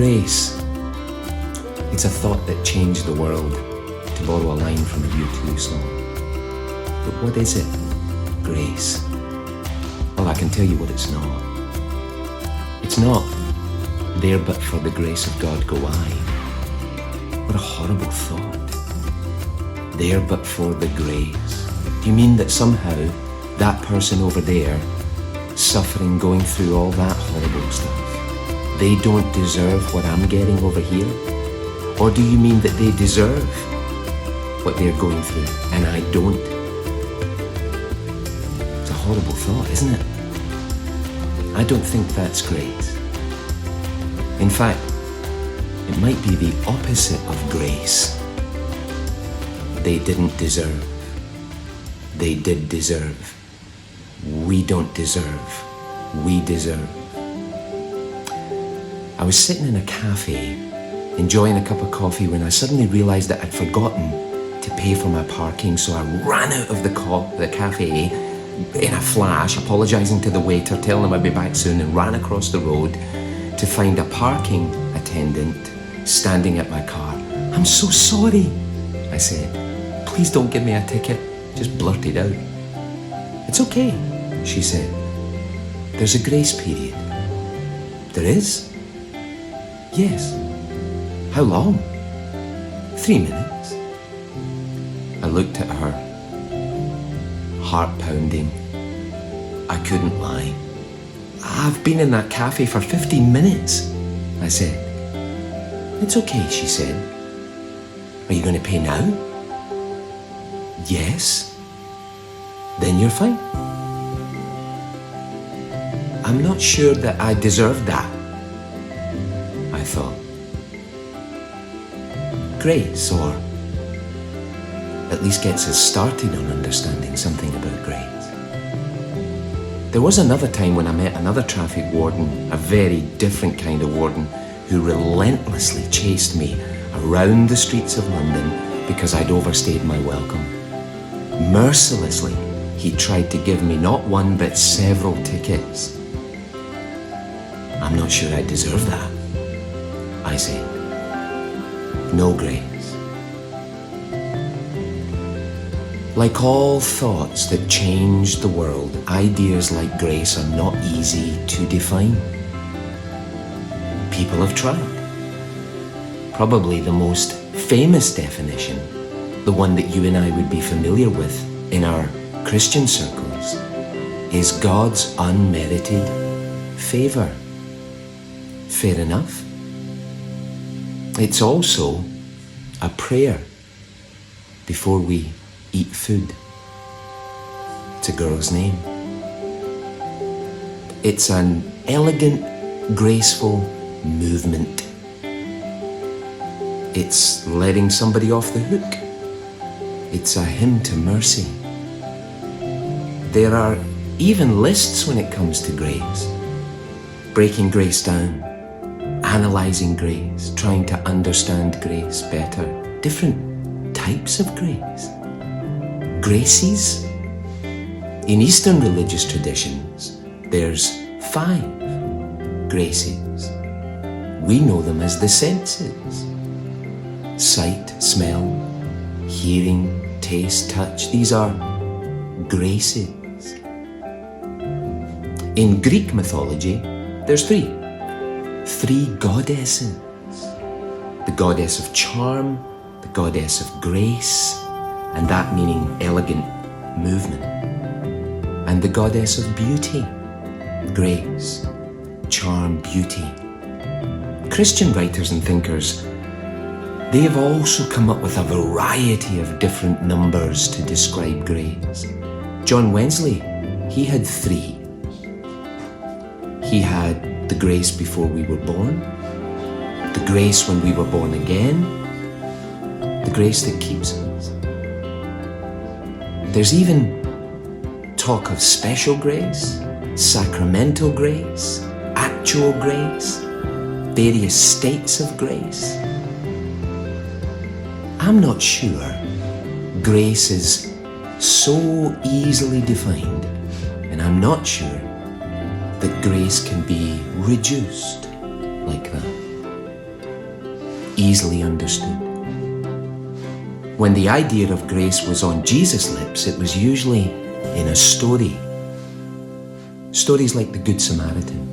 Grace. It's a thought that changed the world, to borrow a line from a U2 song. But what is it? Grace. Well, I can tell you what it's not. It's not, there but for the grace of God go I. What a horrible thought. There but for the grace. Do you mean that somehow that person over there, suffering, going through all that horrible stuff, they don't deserve what I'm getting over here? Or do you mean that they deserve what they're going through and I don't? It's a horrible thought, isn't it? I don't think that's grace. In fact, it might be the opposite of grace. They didn't deserve. They did deserve. We don't deserve. We deserve. I was sitting in a cafe, enjoying a cup of coffee, when I suddenly realised that I'd forgotten to pay for my parking, so I ran out of the cafe in a flash, apologising to the waiter, telling him I'd be back soon, and ran across the road to find a parking attendant standing at my car. "I'm so sorry," I said. "Please don't give me a ticket." Just blurted out. "It's okay," she said. "There's a grace period." "There is?" "Yes." "How long?" 3 minutes. I looked at her, heart pounding. I couldn't lie. "I've been in that cafe for 15 minutes, I said. "It's okay," she said. "Are you going to pay now?" "Yes." "Then you're fine." I'm not sure that I deserve that, I thought. Grace, or at least gets us started on understanding something about grace. There was another time when I met another traffic warden, a very different kind of warden, who relentlessly chased me around the streets of London because I'd overstayed my welcome. Mercilessly, he tried to give me not one but several tickets. I'm not sure I deserve that, I said. No grace. Like all thoughts that change the world, ideas like grace are not easy to define. People have tried. Probably the most famous definition, the one that you and I would be familiar with in our Christian circles, is God's unmerited favor. Fair enough. It's also a prayer before we eat food. It's a girl's name. It's an elegant, graceful movement. It's letting somebody off the hook. It's a hymn to mercy. There are even lists when it comes to grace. Breaking grace down, analysing grace, trying to understand grace better. Different types of grace. Graces. In Eastern religious traditions, there's 5 graces. We know them as the senses. Sight, smell, hearing, taste, touch. These are graces. In Greek mythology, there's 3. 3 goddesses. The goddess of charm, the goddess of grace, and that meaning elegant movement, and the goddess of beauty, grace, charm, beauty. Christian writers and thinkers, they have also come up with a variety of different numbers to describe grace. John Wesley, he had 3. He had the grace before we were born, the grace when we were born again, the grace that keeps us. There's even talk of special grace, sacramental grace, actual grace, various states of grace. I'm not sure grace is so easily defined, and I'm not sure that grace can be reduced like that. easily understood. When the idea of grace was on Jesus' lips, it was usually in a story. Stories like the Good Samaritan.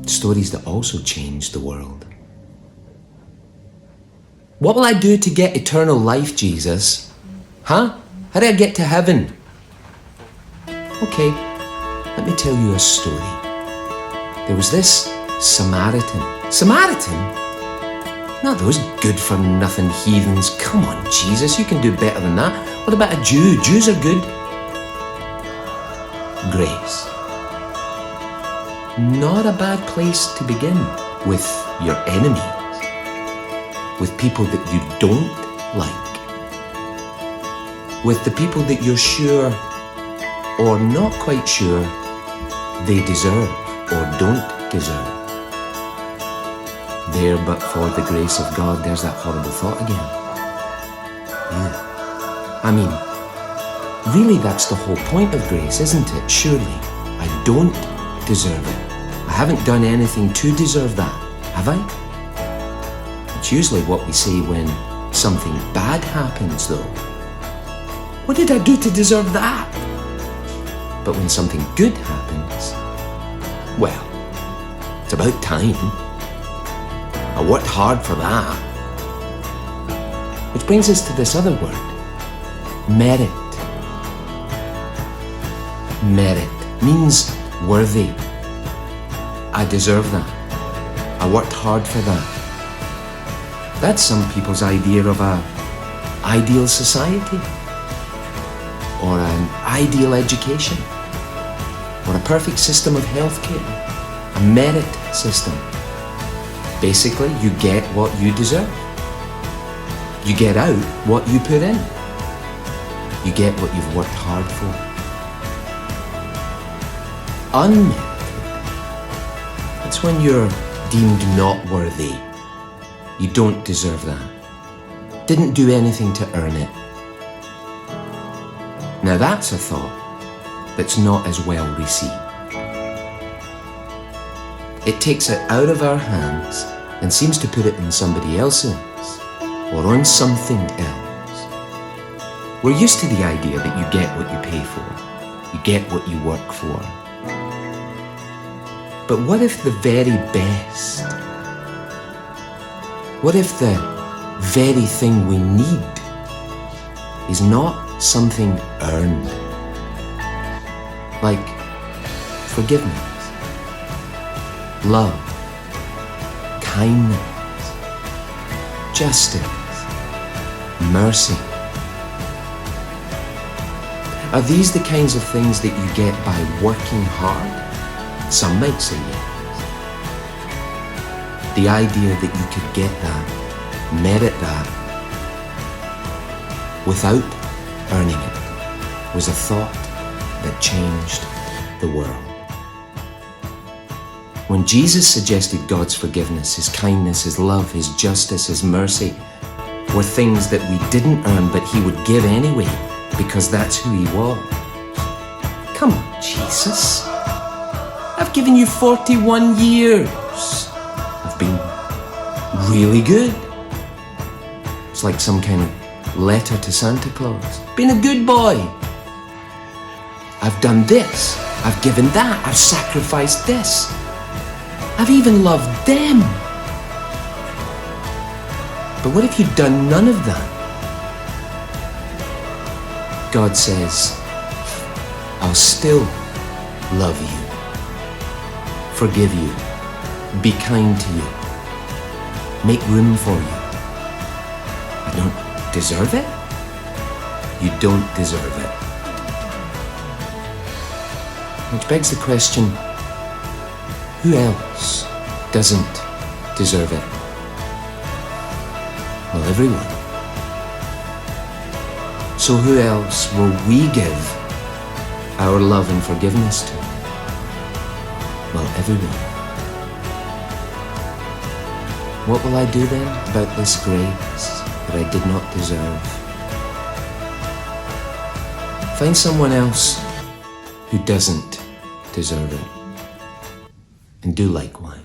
Stories that also changed the world. What will I do to get eternal life, Jesus? Huh? How do I get to heaven? Okay, let me tell you a story. There was this Samaritan. Samaritan? Not those good-for-nothing heathens. Come on, Jesus, you can do better than that. What about a Jew? Jews are good. Grace. Not a bad place to begin with your enemies, with people that you don't like, with the people that you're sure or not quite sure they deserve or don't deserve. There, but for the grace of God, there's that horrible thought again. Yeah. I mean, really that's the whole point of grace, isn't it? Surely, I don't deserve it. I haven't done anything to deserve that, have I? It's usually what we say when something bad happens, though. What did I do to deserve that? But when something good happens, well, it's about time. I worked hard for that. Which brings us to this other word, merit. Merit means worthy. I deserve that. I worked hard for that. That's some people's idea of an ideal society, or an ideal education, or a perfect system of healthcare, a merit system. Basically, you get what you deserve. You get out what you put in. You get what you've worked hard for. Unmerited, that's when you're deemed not worthy. You don't deserve that. Didn't do anything to earn it. Now that's a thought that's not as well received. It takes it out of our hands and seems to put it in somebody else's or on something else. We're used to the idea that you get what you pay for. You get what you work for. But what if the very best, what if the very thing we need is not something earned? Like forgiveness, love, kindness, justice, mercy. Are these the kinds of things that you get by working hard? Some might say yes. The idea that you could get that, merit that, without earning it, was a thought that changed the world. When Jesus suggested God's forgiveness, His kindness, His love, His justice, His mercy were things that we didn't earn, but He would give anyway, because that's who He was. Come on, Jesus. I've given you 41 years. I've been really good. It's like some kind of letter to Santa Claus. Been a good boy. I've done this. I've given that. I've sacrificed this. I've even loved them. But what if you'd done none of that? God says, I'll still love you, forgive you, be kind to you, make room for you. I don't deserve it? You don't deserve it. Which begs the question, who else doesn't deserve it? Well, everyone. So who else will we give our love and forgiveness to? Well, everyone. What will I do then about this grace that I did not deserve? Find someone else who doesn't deserve it, and do likewise.